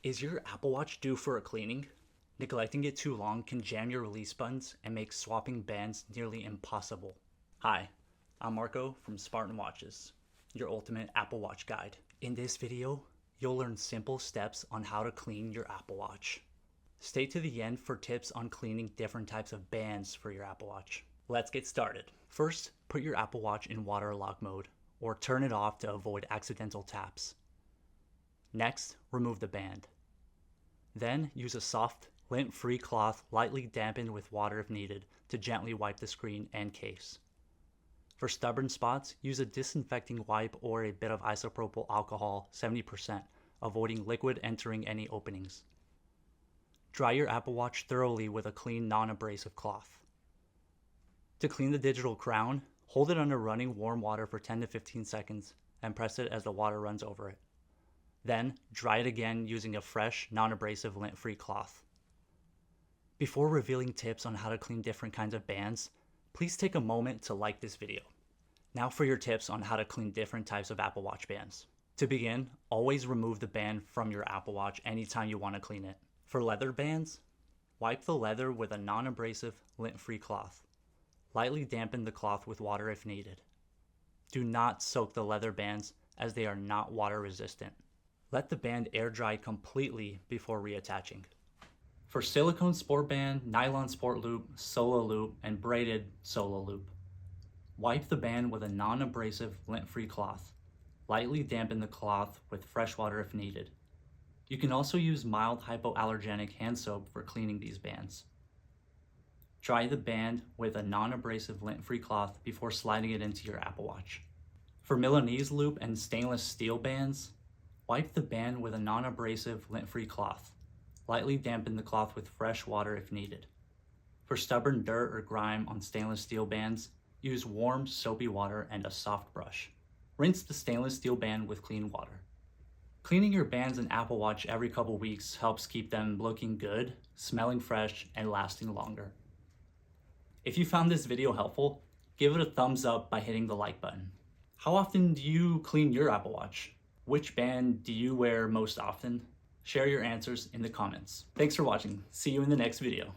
Is your Apple Watch due for a cleaning? Neglecting it too long can jam your release buttons and make swapping bands nearly impossible. Hi, I'm Marco from Spartan Watches, your ultimate Apple Watch guide. In this video, you'll learn simple steps on how to clean your Apple Watch. Stay to the end for tips on cleaning different types of bands for your Apple Watch. Let's get started. First, put your Apple Watch in waterlock mode, or turn it off to avoid accidental taps. Next, remove the band. Then, use a soft, lint-free cloth lightly dampened with water if needed to gently wipe the screen and case. For stubborn spots, use a disinfecting wipe or a bit of isopropyl alcohol 70%, avoiding liquid entering any openings. Dry your Apple Watch thoroughly with a clean, non-abrasive cloth. To clean the digital crown, hold it under running warm water for 10 to 15 seconds and press it as the water runs over it. Then, dry it again using a fresh, non-abrasive lint-free cloth. Before revealing tips on how to clean different kinds of bands, please take a moment to like this video. Now for your tips on how to clean different types of Apple Watch bands. To begin, always remove the band from your Apple Watch anytime you want to clean it. For leather bands, wipe the leather with a non-abrasive, lint-free cloth. Lightly dampen the cloth with water if needed. Do not soak the leather bands as they are not water resistant. Let the band air dry completely before reattaching. For Silicone Sport Band, Nylon Sport Loop, Solo Loop, and Braided Solo Loop, wipe the band with a non-abrasive lint-free cloth. Lightly dampen the cloth with fresh water if needed. You can also use mild hypoallergenic hand soap for cleaning these bands. Dry the band with a non-abrasive lint-free cloth before sliding it into your Apple Watch. For Milanese Loop and stainless steel bands, wipe the band with a non-abrasive lint-free cloth. Lightly dampen the cloth with fresh water if needed. For stubborn dirt or grime on stainless steel bands, use warm, soapy water and a soft brush. Rinse the stainless steel band with clean water. Cleaning your bands and Apple Watch every couple weeks helps keep them looking good, smelling fresh, and lasting longer. If you found this video helpful, give it a thumbs up by hitting the like button. How often do you clean your Apple Watch? Which band do you wear most often? Share your answers in the comments. Thanks for watching. See you in the next video.